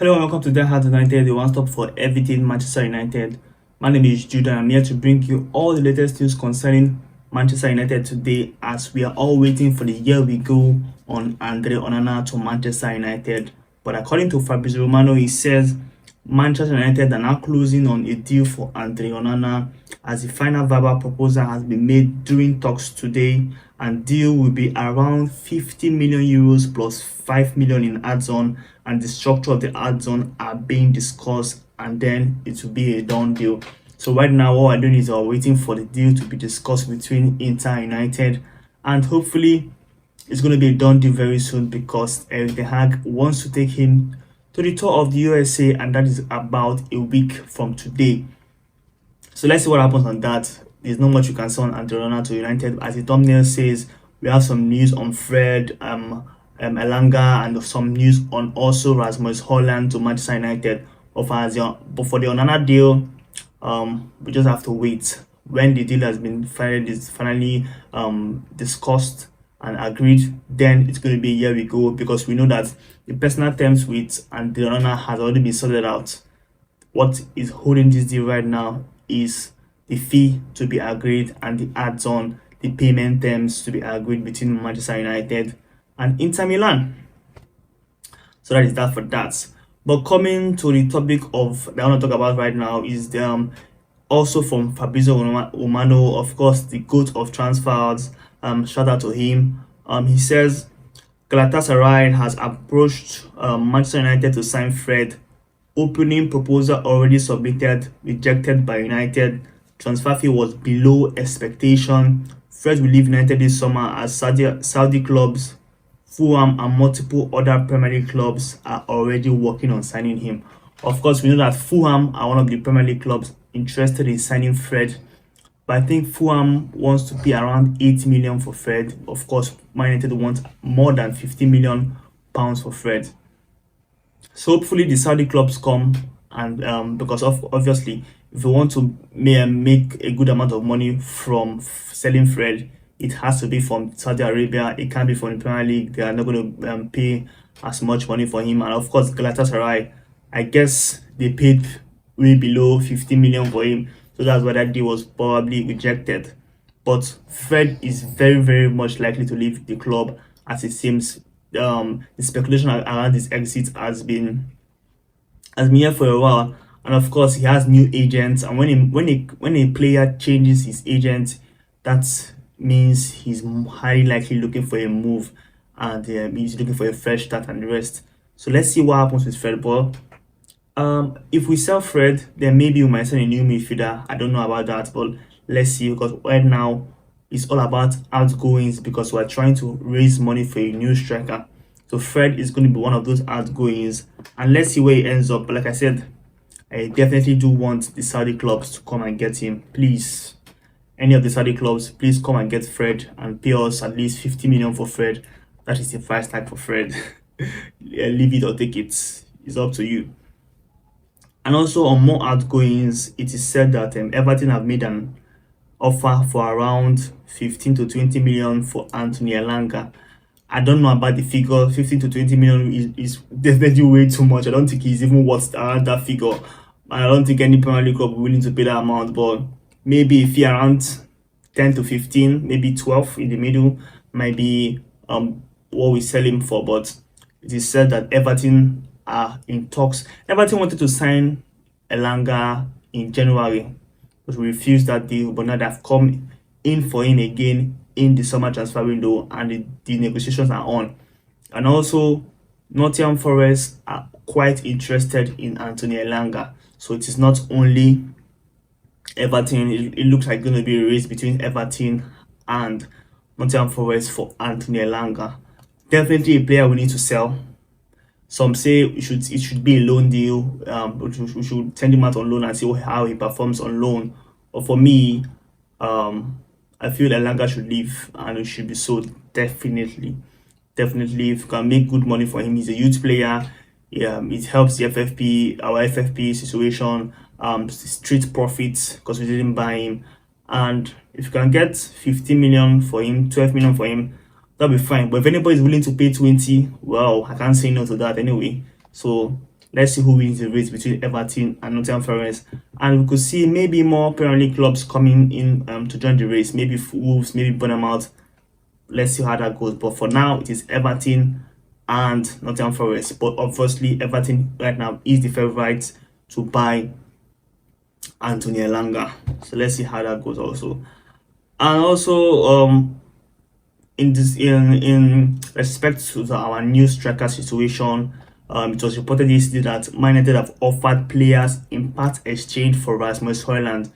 Hello and welcome to Die Hard United, the one stop for everything Manchester United. My name is Judah and I'm here to bring you all the latest news concerning Manchester United today as we are all waiting for the year we go on Andre Onana to Manchester United. But according to Fabrizio Romano, he says Manchester United are now closing on a deal for Andre Onana as the final verbal proposal has been made during talks today, and deal will be around 50 million euros plus 5 million in add-on, and the structure of the add-on are being discussed, and then it will be a done deal. So right now all we're doing is we're waiting for the deal to be discussed between Inter and United, and hopefully it's going to be a done deal very soon because Erik Ten Hag wants to take him to the tour of the USA, and that is about a week from today. So let's see what happens on that. There's not much you can say on Atalanta to United. As the thumbnail says, we have some news on Fred, Elanga, and some news on also Rasmus Hojlund to Manchester United. But for the Onana deal, we just have to wait. When the deal has been finally discussed and agreed, then it's going to be a year we go, because we know that the personal terms with Andre Onana has already been sorted out. What is holding this deal right now is the fee to be agreed and the add-on, the payment terms to be agreed between Manchester United and Inter Milan. So that is that for that. But coming to the topic of that I want to talk about right now is the also from Fabrizio Romano, of course, the GOAT of transfers. Shout out to him. He says Galatasaray has approached Manchester United to sign Fred. Opening proposal already submitted, rejected by United. Transfer fee was below expectation. Fred will leave United this summer as Saudi clubs, Fulham and multiple other Premier League clubs are already working on signing him. Of course, we know that Fulham are one of the Premier League clubs interested in signing Fred, but I think Fulham wants to pay around 80 million for Fred. Of course, Man United wants more than 50 million pounds for Fred. So hopefully the Saudi clubs come, and because obviously if you want to make a good amount of money from selling Fred, it has to be from Saudi Arabia. It can't be from the Premier League. They are not going to pay as much money for him. And of course, Galatasaray, I guess they paid way below 50 million for him. So that's why that deal was probably rejected. But Fred is very, very much likely to leave the club, as it seems the speculation around his exit has been here for a while. And of course, he has new agents. And when a player changes his agent, that means he's highly likely looking for a move, and he's looking for a fresh start and the rest. So let's see what happens with Fred. But if we sell Fred, then maybe we might sell a new midfielder. I don't know about that, but let's see, because right now it's all about outgoings, because we're trying to raise money for a new striker. So Fred is going to be one of those outgoings, and let's see where he ends up. But like I said, I definitely do want the Saudi clubs to come and get him. Please, any of the Saudi clubs, please come and get Fred and pay us at least 50 million for Fred. That is the price tag for Fred. Yeah, leave it or take it. It's up to you. And also on more outgoings, it is said that Everton have made an offer for around 15 to 20 million for Anthony Elanga. I don't know about the figure. 15 to 20 million is definitely way too much. I don't think he's even worth around that figure. And I don't think any Premier League club is willing to pay that amount. But maybe if you're around 10 to 15, maybe 12 in the middle, might be what we sell him for. But it is said that Everton are in talks. Everton wanted to sign Elanga in January, but we refused that deal. But now they've come in for him again in the summer transfer window, and the negotiations are on. And also, Nottingham Forest are quite interested in Anthony Elanga. So it is not only Everton. It looks like going to be a race between Everton and Nottingham Forest for Anthony Elanga. Definitely a player we need to sell. Some say it should be a loan deal. We should send him out on loan and see how he performs on loan. But for me, I feel Elanga should leave and it should be sold. Definitely. If you can make good money for him, he's a youth player. Yeah, it helps the our FFP situation, street profits, because we didn't buy him. And if you can get 15 million for him, 12 million for him, that'll be fine. But if anybody is willing to pay 20, well, I can't say no to that anyway. So Let's see who wins the race between Everton and Nottingham Forest. And we could see maybe more Premier League clubs coming in to join the race. Maybe Wolves, maybe Bournemouth. Let's see how that goes. But for now, it is Everton and Nottingham Forest. But obviously, Everton right now is the favourite to buy Anthony Elanga. So let's see how that goes also. And also, in respect to our new striker situation, it was reported yesterday that Man United have offered players in part exchange for Rasmus Hojlund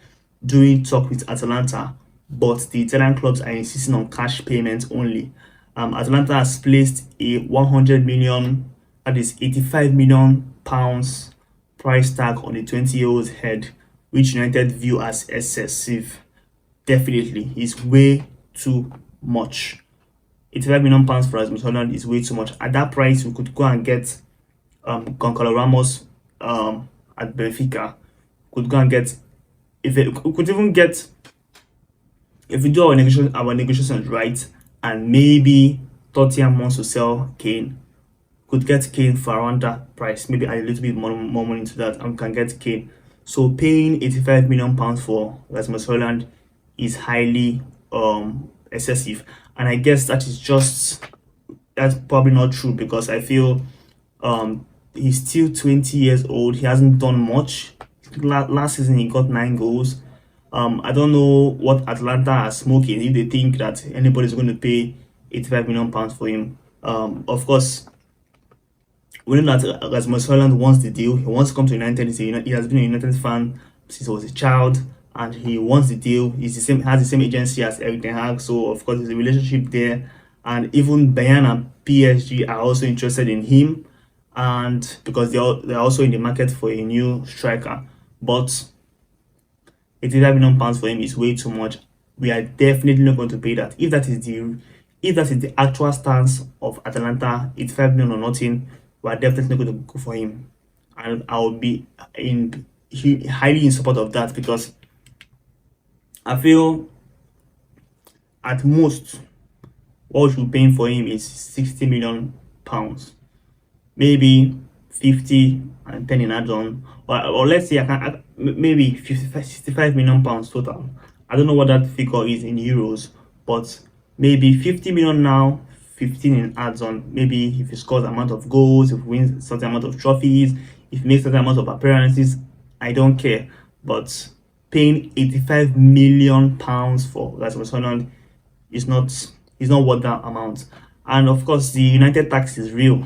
during talk with Atalanta, but the Italian clubs are insisting on cash payments only. Atalanta has placed a 100 million, that is 85 million pounds price tag on the 20-year-old's head, which United view as excessive. Definitely, it's way too much. 85 million pounds for Rasmus Hojlund is way too much. At that price, we could go and get Goncalo Ramos at Benfica. Could go and get, we could even get, if we do our negotiations right, and maybe Tottenham wants to sell Kane, could get Kane for around that price, maybe add a little bit more money into that, and we can get Kane. So paying 85 million pounds for Rasmus Hojlund is highly excessive, and I guess that's probably not true, because I feel he's still 20 years old. He hasn't done much. Last season he got 9 goals. I don't know what Atalanta are smoking if they think that anybody's going to pay 85 million pounds for him. Of course, we know that Rasmus Hojlund wants the deal. He wants to come to United. He has been a United fan since he was a child, and he wants the deal. Has the same agency as Eric Ten Hag, so of course there's a relationship there. And even Bayern and PSG are also interested in him, and because they're also in the market for a new striker. But 85 million pounds for him is way too much. We are definitely not going to pay that. If that is the actual stance of Atalanta, 85 million or nothing, we are definitely going to go for him, and I will be highly in support of that, because I feel at most what we should be paying for him is 60 million pounds, maybe 50 and 10 in add-on, or let's say maybe 65 million pounds total. I don't know what that figure is in euros, but maybe 50 million now, 15 in add-on. Maybe if he scores a amount of goals, if he wins a certain amount of trophies, if he makes a certain amount of appearances, I don't care. But paying 85 million pounds for Rasmus Hojlund is not worth that amount. And of course, the United tax is real.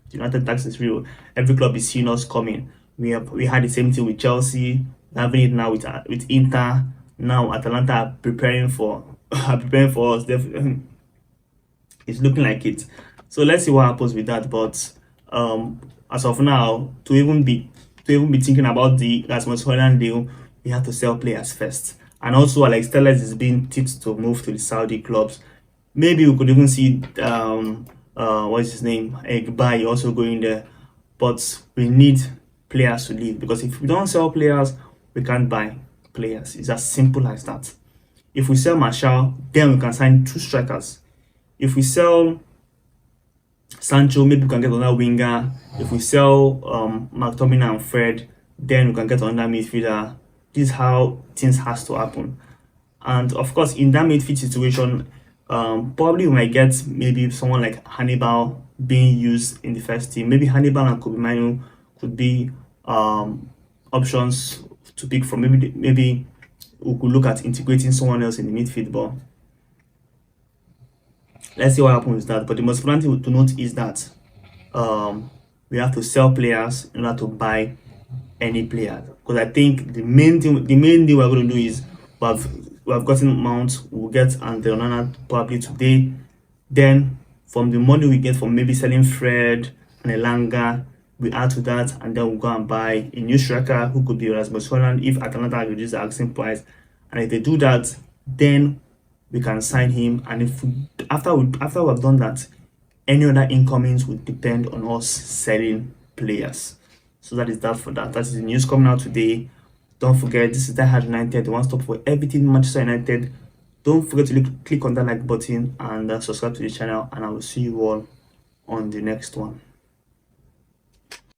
The United tax is real. Every club is seeing us coming. We had the same thing with Chelsea. We're having it now with Inter. Now Atalanta are preparing for us. It's looking like it. So let's see what happens with that. But as of now, to even be thinking about the Rasmus Hojlund deal, we have to sell players first. And also, Alex Telles is being tipped to move to the Saudi clubs. Maybe we could even see what's his name, Egbai also going there. But we need players to leave, because if we don't sell players, we can't buy players. It's as simple as that. If we sell Martial, then we can sign 2 strikers. If we sell Sancho, maybe we can get another winger. If we sell McTominay and Fred, then we can get another midfielder. This is how things has to happen. And of course, in that midfield situation, probably we might get maybe someone like Hannibal being used in the first team. Maybe Hannibal and Kobe Manu could be options to pick from. Maybe we could look at integrating someone else in the midfield. But let's see what happens with that. But the most important thing to note is that we have to sell players in order to buy any player. Because I think the main thing we're going to do is we have gotten Mount, we'll get Antonana probably today. Then from the money we get from maybe selling Fred and Elanga, we add to that, and then we'll go and buy a new striker who could be Rasmus Hojlund if Atalanta reduce the asking price. And if they do that, then we can sign him. And if after we've done that, any other incomings would depend on us selling players. So that is that for that. That is the news coming out today. Don't forget, this is Die Hard United, the one stop for everything Manchester United. Don't forget to click on that like button and subscribe to the channel, and I will see you all on the next one.